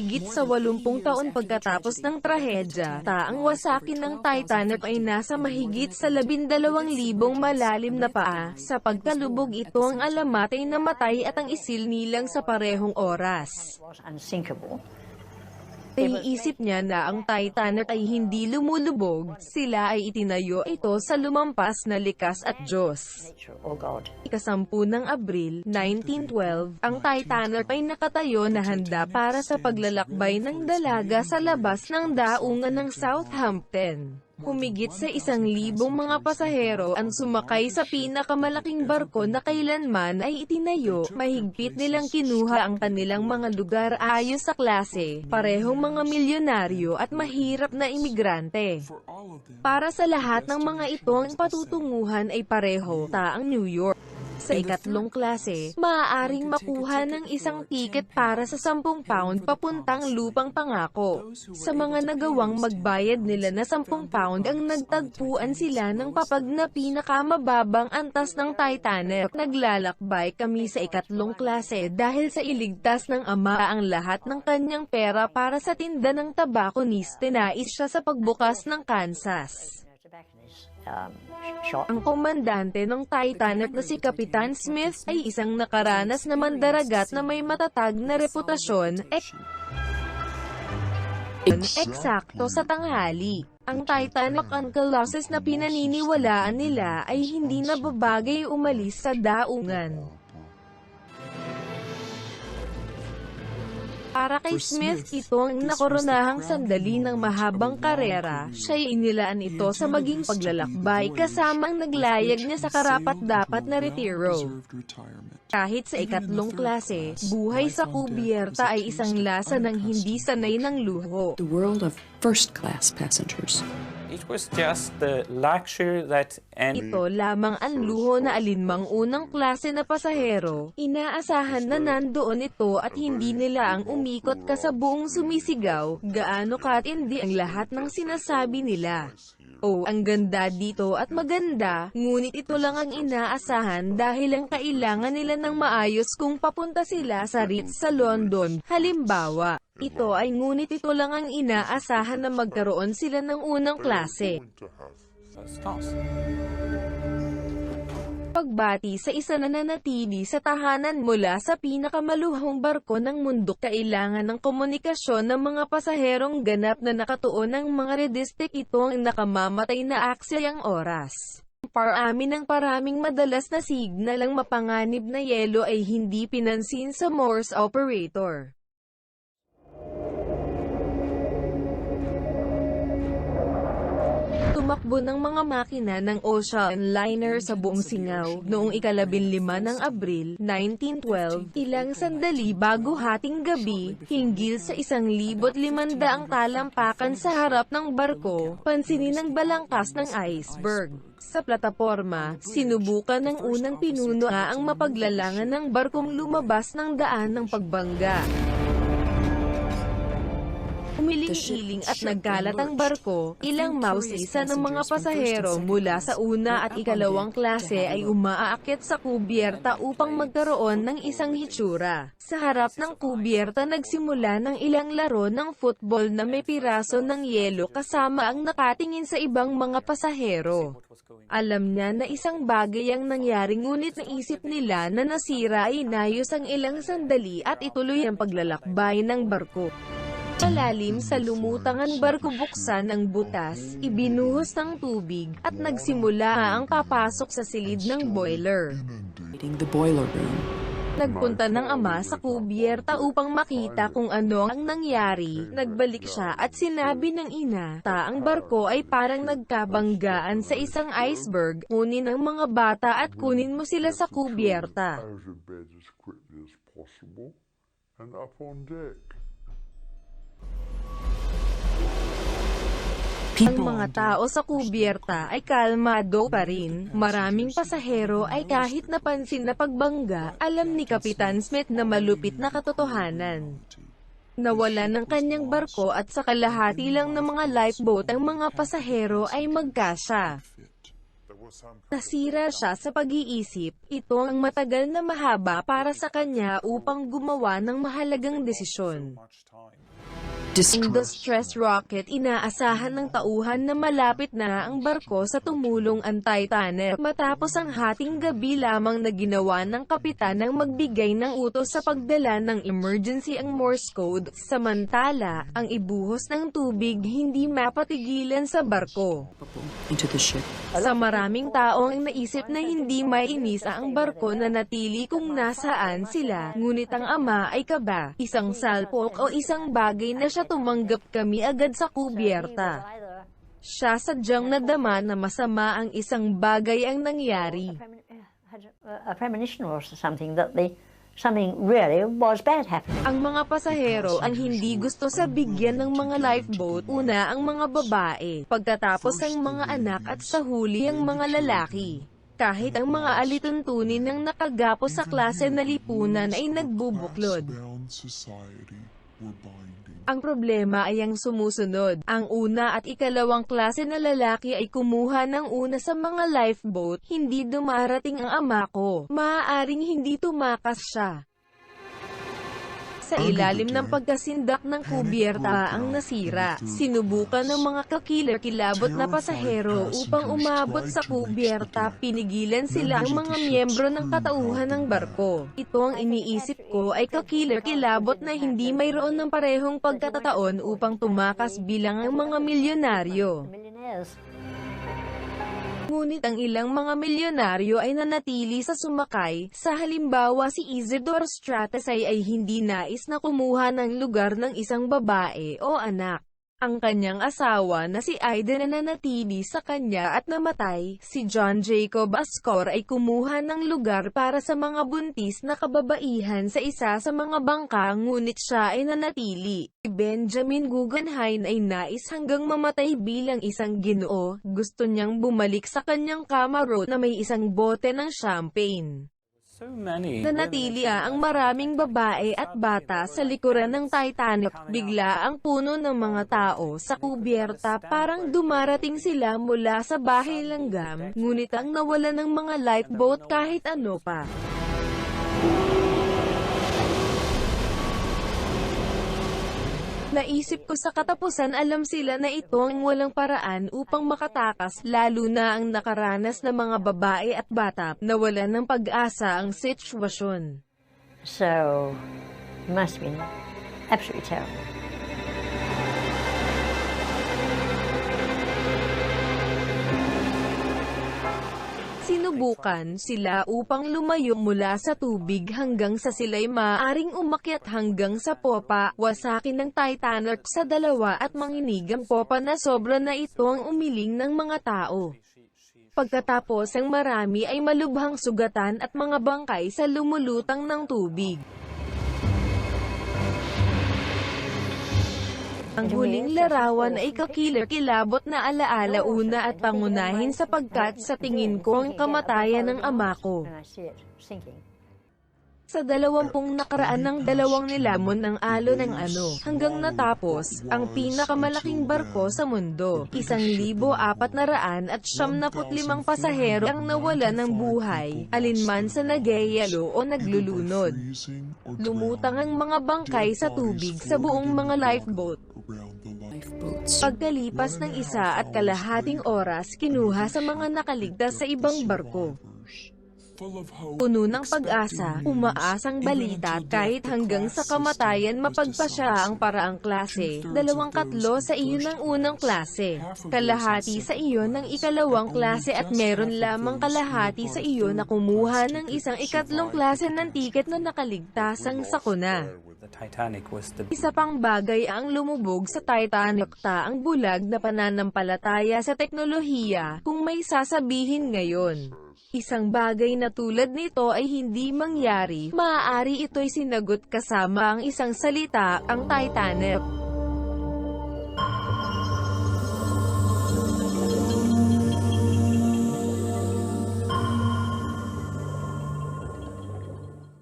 Mahigit sa 80 taon pagkatapos ng trahedya, ang wasakin ng Titanic ay nasa mahigit sa 12,000 malalim na paa. Sa pagkalubog ito ang alamat ay namatay at ang isil nilang sa parehong oras. Naiisip niya na ang Titanic ay hindi lumulubog, sila ay itinayo ito sa lumampas na likas at Diyos. Ika-10 ng Abril, 1912, ang Titanic ay nakatayo na handa para sa paglalakbay ng dalaga sa labas ng daungan ng Southampton. Humigit sa 1,000 mga pasahero ang sumakay sa pinakamalaking barko na kailanman ay itinayo. Mahigpit nilang kinuha ang kanilang mga lugar ayos sa klase, parehong mga milyonaryo at mahirap na imigrante. Para sa lahat ng mga ito ang patutunguhan ay pareho, ang New York. Sa ikatlong klase, maaaring makuha ng isang tiket para sa 10 pound papuntang lupang pangako. Sa mga nagawang magbayad nila na 10 pound ang nagtagpuan sila ng papag na pinakamababang antas ng Titanic. Naglalakbay kami sa ikatlong klase dahil sa iligtas ng ama ang lahat ng kanyang pera para sa tinda ng tabako. Nais siya sa pagbukas ng Kansas. Ang komandante ng Titanic na si Kapitan Smith ay isang nakaranas na mandaragat na may matatag na reputasyon. Eksakto sa tanghali, ang Titanic Uncle losses na pinaniniwalaan nila ay hindi nababagay umalis sa daungan. Para kay Smith, ito ang nakoronahang sandali ng mahabang karera. Siya'y inilaan ito sa maging paglalakbay kasama ang naglayag niya sa karapat-dapat na retiro. Kahit sa ikatlong klase, buhay sa kubyerta ay isang lasa ng hindi sanay ng luho. The world of first-class passengers. It was just the luxury that Ito lamang ang luho na alinmang unang klase na pasahero. Inaasahan na nandoon ito at hindi nila ang umikot ka sa buong sumisigaw, gaano katindi ang lahat ng sinasabi nila. Oh, ang ganda dito at maganda, ngunit ito lang ang inaasahan dahil ang kailangan nila ng maayos kung papunta sila sa Ritz sa London. Halimbawa, ito ay ngunit ito lang ang inaasahan na magkaroon sila ng unang klase. Pagbati sa isa na nanatili sa tahanan mula sa pinakamaluhong barko ng mundo, kailangan ng komunikasyon ng mga pasaherong ganap na nakatuon ng mga redistik. Ito ang nakamamatay na aksyang oras. Parami ng paraming madalas na signal ang mapanganib na yelo ay hindi pinansin sa Morse operator. Tumakbo ng mga makina ng ocean liner sa buong singaw. Noong ika-15 ng Abril, 1912, ilang sandali bago hating gabi, hinggil sa 1,500 ang talampakan sa harap ng barko, pansinin ang balangkas ng iceberg. Sa plataporma, sinubukan ng unang pinuno ang mapaglalangan ng barkong lumabas ng daan ng pagbangga. Umiling-iling at nagkalat ang barko, ilang mausisa ng mga pasahero mula sa una at ikalawang klase ay umaakyat sa kubyerta upang magkaroon ng isang hitsura. Sa harap ng kubyerta nagsimula ng ilang laro ng football na may piraso ng yelo kasama ang nakatingin sa ibang mga pasahero. Alam niya na isang bagay ang nangyari ngunit naisip nila na nasira ay inayos ang ilang sandali at ituloy ang paglalakbay ng barko. Malalim sa lumutangan barko, buksan ang butas, ibinuhos ng tubig, at nagsimula ang papasok sa silid ng boiler. The boiler room. Nagpunta ng ama sa kubyerta upang makita kung ano ang nangyari. Nagbalik siya at sinabi ng ina, ang barko ay parang nagkabanggaan sa isang iceberg. Kunin ang mga bata at kunin mo sila sa kubyerta. Ang mga tao sa kubyerta ay kalmado pa rin. Maraming pasahero ay kahit napansin na pagbangga, alam ni Kapitan Smith na malupit na katotohanan. Nawala ng kanyang barko at sa kalahati lang ng mga lifeboat ang mga pasahero ay magkasya. Nasira siya sa pag-iisip. Ito ang matagal na mahaba para sa kanya upang gumawa ng mahalagang desisyon. Distress rocket, inaasahan ng tauhan na malapit na ang barko sa tumulong ang Titanic. Matapos ang hating gabi lamang na ginawa ng kapitan ng magbigay ng utos sa pagdala ng emergency ang Morse code. Samantala, ang ibuhos ng tubig hindi mapatigilan sa barko. Into the ship. Sa maraming tao ang naisip na hindi mainisa ang barko na natili kung nasaan sila, ngunit ang ama ay kaba, isang salpok o isang bagay na siya tumanggap kami agad sa kubyerta. Siya sadyang nadama na masama ang isang bagay ang nangyari. A premonition or something that something really was bad happening. Ang mga pasahero ang hindi gusto sa bigyan ng mga lifeboat. Una ang mga babae, pagkatapos ang mga anak at sa huli ang mga lalaki. Kahit ang mga alituntunin ng nakagapos sa klase na lipunan ay nagbubuklod. Ang problema ay ang sumusunod. Ang una at ikalawang klase na lalaki ay kumuha ng una sa mga lifeboat. Hindi dumarating ang ama ko. Maaaring hindi tumakas siya. Sa ilalim ng pagkasindak ng kubyerta ang nasira. Sinubukan ng mga kakilabot na pasahero upang umabot sa kubyerta. Pinigilan sila ang mga miyembro ng katauhan ng barko. Ito ang iniisip ko ay kakilabot na hindi mayroon ng parehong pagkatataon upang tumakas bilang ang mga milyonaryo. Ngunit ang ilang mga milyonaryo ay nanatili sa sumakay. Sa halimbawa si Isidore Stratasay ay hindi nais na kumuha ng lugar ng isang babae o anak. Ang kanyang asawa na si Aida na nanatili sa kanya at namatay. Si John Jacob Ascor ay kumuha ng lugar para sa mga buntis na kababaihan sa isa sa mga bangka ngunit siya ay nanatili. Si Benjamin Guggenheim ay nais hanggang mamatay bilang isang ginoo. Gusto niyang bumalik sa kanyang kamaro na may isang bote ng champagne. So many. Nanatili ang maraming babae at bata sa likuran ng Titanic. Bigla ang puno ng mga tao sa kubyerta, parang dumarating sila mula sa bahay langgam, ngunit ang nawala ng mga lifeboat kahit ano pa. Naisip ko sa katapusan alam sila na ito ang walang paraan upang makatakas, lalo na ang nakaranas na mga babae at bata, nawalan ng pag-asa ang sitwasyon. So, it must have been absolutely terrible. Sinubukan sila upang lumayo mula sa tubig hanggang sa sila'y maaaring umakyat hanggang sa popa. Wasakin ng Titanic sa dalawa at manginig ang popa na sobra na ito ang umiling ng mga tao. Pagkatapos ang marami ay malubhang sugatan at mga bangkay sa lumulutang ng tubig. Ang huling larawan ay kakilabot na alaala una at pangunahin sapagkat sa tingin ko ang kamatayan ng ama ko. When I see it sinking. Sa 20 nakaraan ng 2 nilamon ng alon ng ano, hanggang natapos, ang pinakamalaking barko sa mundo. 1,475 pasahero ang nawala ng buhay, alinman sa nagyayalo o naglulunod. Lumutang ang mga bangkay sa tubig sa buong mga lifeboat. Lifeboats. Pagkalipas ng 1.5 oras, kinuha sa mga nakaligtas sa ibang barko. Puno ng pag-asa, umaasang balita kahit hanggang sa kamatayan mapagpasya ang paraang klase, 2 sa iyo ng unang klase, kalahati sa iyo ng ikalawang klase at meron lamang kalahati sa iyo na kumuha ng isang ikatlong klase ng tiket na nakaligtasang sakuna. The Titanic was the Isa pang bagay ang lumubog sa Titanic ang bulag na pananampalataya sa teknolohiya, kung may sasabihin ngayon. Isang bagay na tulad nito ay hindi mangyari, maaari ito'y sinagot kasama ang isang salita, ang Titanic.